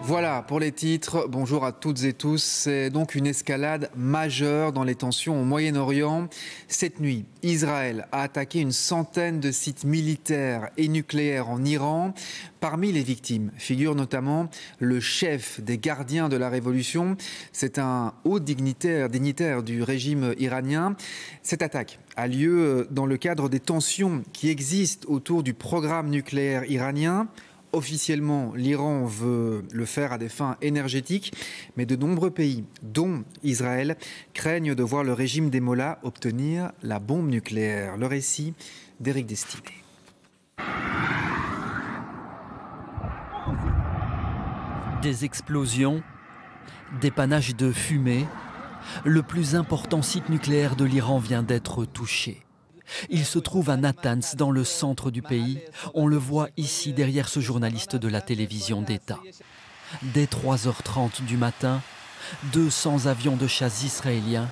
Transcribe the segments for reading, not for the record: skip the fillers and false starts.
Voilà pour les titres. Bonjour à toutes et tous. C'est donc une escalade majeure dans les tensions au Moyen-Orient. Cette nuit, Israël a attaqué une centaine de sites militaires et nucléaires en Iran. Parmi les victimes figure notamment le chef des gardiens de la révolution. C'est un haut dignitaire du régime iranien. Cette attaque a lieu dans le cadre des tensions qui existent autour du programme nucléaire iranien. Officiellement, l'Iran veut le faire à des fins énergétiques, mais de nombreux pays, dont Israël, craignent de voir le régime des Mollahs obtenir la bombe nucléaire. Le récit d'Éric Destiné. Des explosions, des panaches de fumée. Le plus important site nucléaire de l'Iran vient d'être touché. Il se trouve à Natanz, dans le centre du pays. On le voit ici, derrière ce journaliste de la télévision d'État. Dès 3h30 du matin, 200 avions de chasse israéliens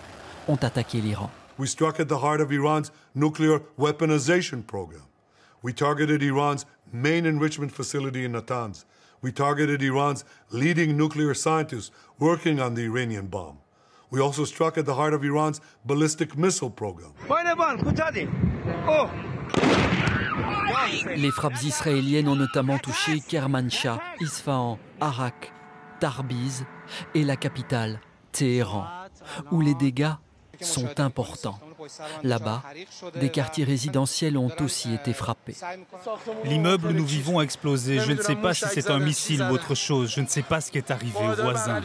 ont attaqué l'Iran. We struck at the heart of Iran's nuclear weaponization program. We targeted Iran's main enrichment facility in Natanz. We targeted Iran's leading nuclear scientists working on the Iranian bomb. We also struck at the heart of Iran's ballistic missile program. Les frappes israéliennes ont notamment touché Kermanshah, Isfahan, Arak, Tarbiz et la capitale, Téhéran, où les dégâts sont importants. Là-bas, des quartiers résidentiels ont aussi été frappés. L'immeuble où nous vivons a explosé. Je ne sais pas si c'est un missile ou autre chose. Je ne sais pas ce qui est arrivé aux voisins.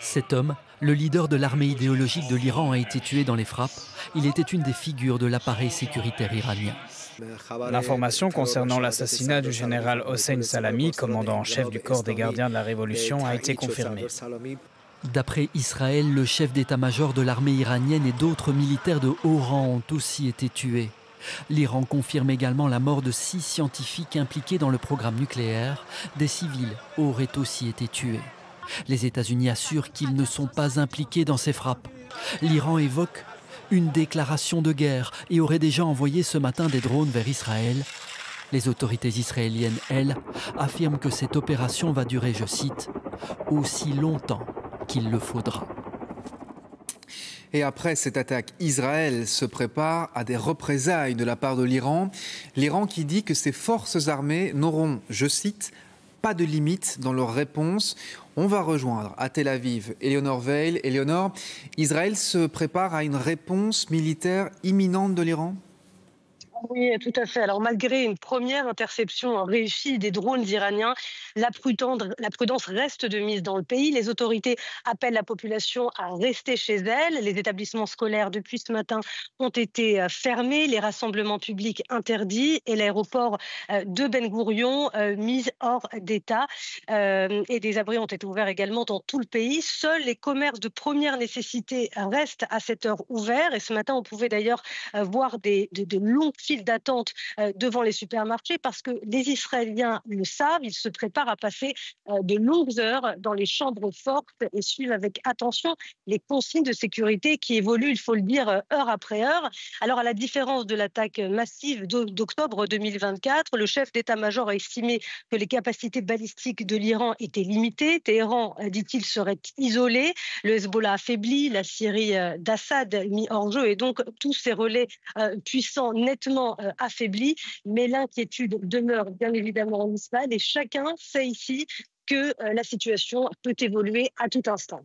Cet homme, le leader de l'armée idéologique de l'Iran, a été tué dans les frappes. Il était une des figures de l'appareil sécuritaire iranien. L'information concernant l'assassinat du général Hossein Salami, commandant en chef du corps des gardiens de la Révolution, a été confirmée. D'après Israël, le chef d'état-major de l'armée iranienne et d'autres militaires de haut rang ont aussi été tués. L'Iran confirme également la mort de 6 scientifiques impliqués dans le programme nucléaire. Des civils auraient aussi été tués. Les États-Unis assurent qu'ils ne sont pas impliqués dans ces frappes. L'Iran évoque une déclaration de guerre et aurait déjà envoyé ce matin des drones vers Israël. Les autorités israéliennes, elles, affirment que cette opération va durer, je cite, « aussi longtemps qu'il le faudra ». Et après cette attaque, Israël se prépare à des représailles de la part de l'Iran. L'Iran qui dit que ses forces armées n'auront, je cite, pas de limite dans leur réponse. On va rejoindre à Tel Aviv Éléonore Veil. Éléonore, Israël se prépare à une réponse militaire imminente de l'Iran ? Oui, tout à fait. Alors, malgré une première interception réussie des drones iraniens, la prudence reste de mise dans le pays. Les autorités appellent la population à rester chez elle. Les établissements scolaires, depuis ce matin, ont été fermés, les rassemblements publics interdits et l'aéroport de Ben Gourion mis hors d'état. Et des abris ont été ouverts également dans tout le pays. Seuls les commerces de première nécessité restent à cette heure ouverts. Et ce matin, on pouvait d'ailleurs voir de longues files d'attente devant les supermarchés parce que les Israéliens le savent, ils se préparent à passer de longues heures dans les chambres fortes et suivent avec attention les consignes de sécurité qui évoluent, il faut le dire, heure après heure. Alors, à la différence de l'attaque massive d'octobre 2024, le chef d'état-major a estimé que les capacités balistiques de l'Iran étaient limitées. Téhéran, dit-il, serait isolé. Le Hezbollah affaibli, la Syrie d'Assad mis hors jeu et donc tous ces relais puissants nettement affaiblis. Mais l'inquiétude demeure bien évidemment en Israël et chacun sait ici que la situation peut évoluer à tout instant.